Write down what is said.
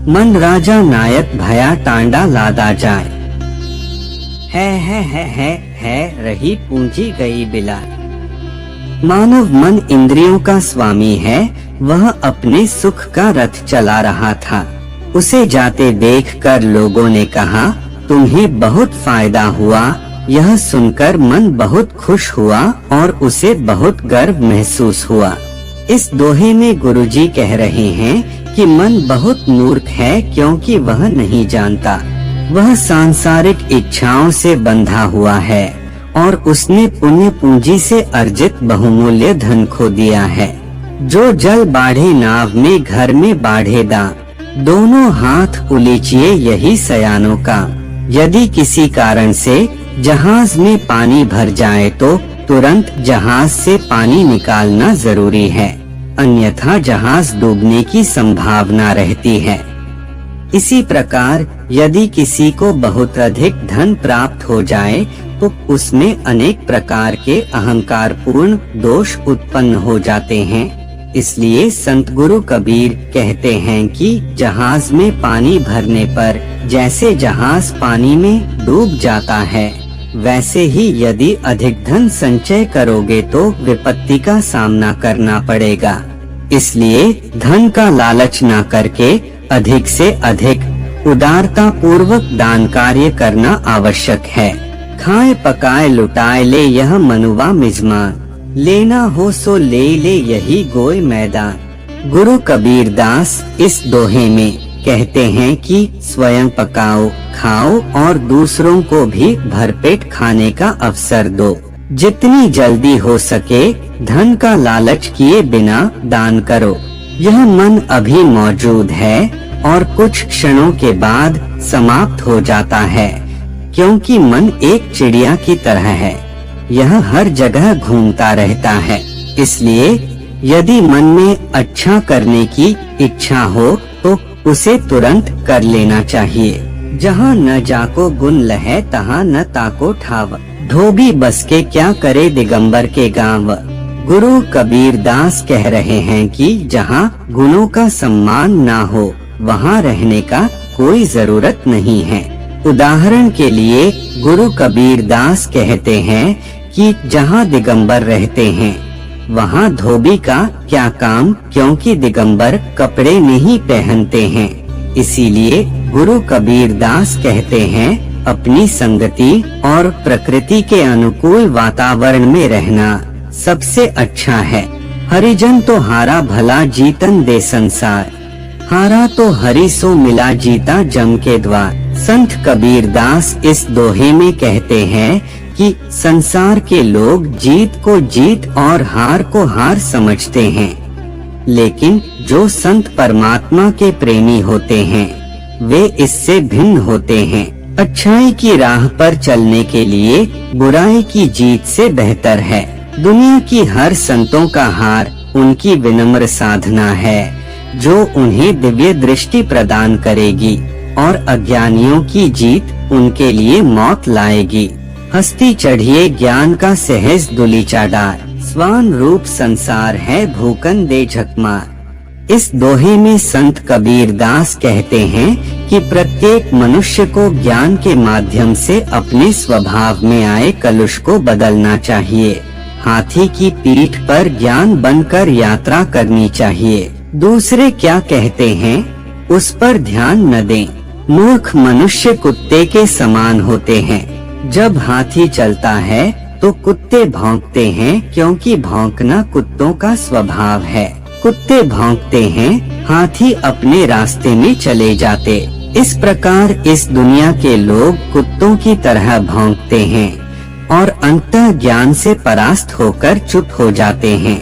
मन राजा नायक भया टांडा लादा जाए। है रही पूंजी गई बिला। मानव मन इंद्रियों का स्वामी है, वह अपने सुख का रथ चला रहा था। उसे जाते देखकर लोगों ने कहा, तुम्हें बहुत फायदा हुआ। यह सुनकर मन बहुत खुश हुआ और उसे बहुत गर्व महसूस हुआ। इस दोहे में गुरुजी कह रहे हैं कि मन बहुत मूर्ख है, क्योंकि वह नहीं जानता। वह सांसारिक इच्छाओं से बंधा हुआ है और उसने पुण्य पूंजी से अर्जित बहुमूल्य धन खो दिया है। जो जल बाढ़े नाव में घर में बाढ़े दा, दोनों हाथ उलीचिए यही सयानों का। यदि किसी कारण से जहाज में पानी भर जाए तो तुरंत जहाज से पानी निकालना जरूरी है, अन्यथा जहाज डूबने की संभावना रहती है। इसी प्रकार यदि किसी को बहुत अधिक धन प्राप्त हो जाए तो उसमें अनेक प्रकार के अहंकारपूर्ण दोष उत्पन्न हो जाते हैं। इसलिए संत गुरु कबीर कहते हैं कि जहाज में पानी भरने पर जैसे जहाज पानी में डूब जाता है, वैसे ही यदि अधिक धन संचय करोगे तो विपत्ति का सामना करना पड़ेगा। इसलिए धन का लालच न करके अधिक से अधिक उदारता पूर्वक दान कार्य करना आवश्यक है। खाए पकाए लुटाए ले यह मनुवा मिजमान, लेना हो सो ले ले यही गोय मैदान। गुरु कबीर दास इस दोहे में कहते हैं कि स्वयं पकाओ खाओ और दूसरों को भी भरपेट खाने का अवसर दो। जितनी जल्दी हो सके धन का लालच किए बिना दान करो। यह मन अभी मौजूद है और कुछ क्षणों के बाद समाप्त हो जाता है, क्योंकि मन एक चिड़िया की तरह है, यह हर जगह घूमता रहता है। इसलिए यदि मन में अच्छा करने की इच्छा हो तो उसे तुरंत कर लेना चाहिए। जहाँ न जाको गुण लहे तहाँ न ताको ठाव, धोबी बस के क्या करे दिगंबर के गांव। गुरु कबीर दास कह रहे हैं कि जहाँ गुणों का सम्मान ना हो वहाँ रहने का कोई जरूरत नहीं है। उदाहरण के लिए गुरु कबीर दास कहते हैं कि जहाँ दिगंबर रहते हैं वहाँ धोबी का क्या काम, क्योंकि दिगंबर कपड़े नहीं पहनते हैं। इसीलिए गुरु कबीर दास कहते हैं अपनी संगति और प्रकृति के अनुकूल वातावरण में रहना सबसे अच्छा है। हरिजन तो हारा भला जीतन दे संसार, हारा तो हरि सो मिला जीता जम के द्वार। संत कबीर दास इस दोहे में कहते हैं कि संसार के लोग जीत को जीत और हार को हार समझते हैं, लेकिन जो संत परमात्मा के प्रेमी होते हैं वे इससे भिन्न होते हैं। अच्छाई की राह पर चलने के लिए बुराई की जीत से बेहतर है। दुनिया की हर संतों का हार उनकी विनम्र साधना है, जो उन्हें दिव्य दृष्टि प्रदान करेगी, और अज्ञानियों की जीत उनके लिए मौत लाएगी। हस्ती चढ़िए ज्ञान का सहज दुलीचा डार, स्वान रूप संसार है भूकन दे झकमार। इस दोहे में संत कबीर दास कहते हैं कि प्रत्येक मनुष्य को ज्ञान के माध्यम से अपने स्वभाव में आए कलुष को बदलना चाहिए। हाथी की पीठ पर ज्ञान बनकर यात्रा करनी चाहिए। दूसरे क्या कहते हैं उस पर ध्यान न दें। मूर्ख मनुष्य कुत्ते के समान होते हैं। जब हाथी चलता है तो कुत्ते भौंकते हैं, क्योंकि भौंकना कुत्तों का स्वभाव है। कुत्ते भौंकते हैं, हाथी अपने रास्ते में चले जाते। इस प्रकार इस दुनिया के लोग कुत्तों की तरह भौंकते हैं और अंतः ज्ञान से परास्त होकर चुप हो जाते हैं।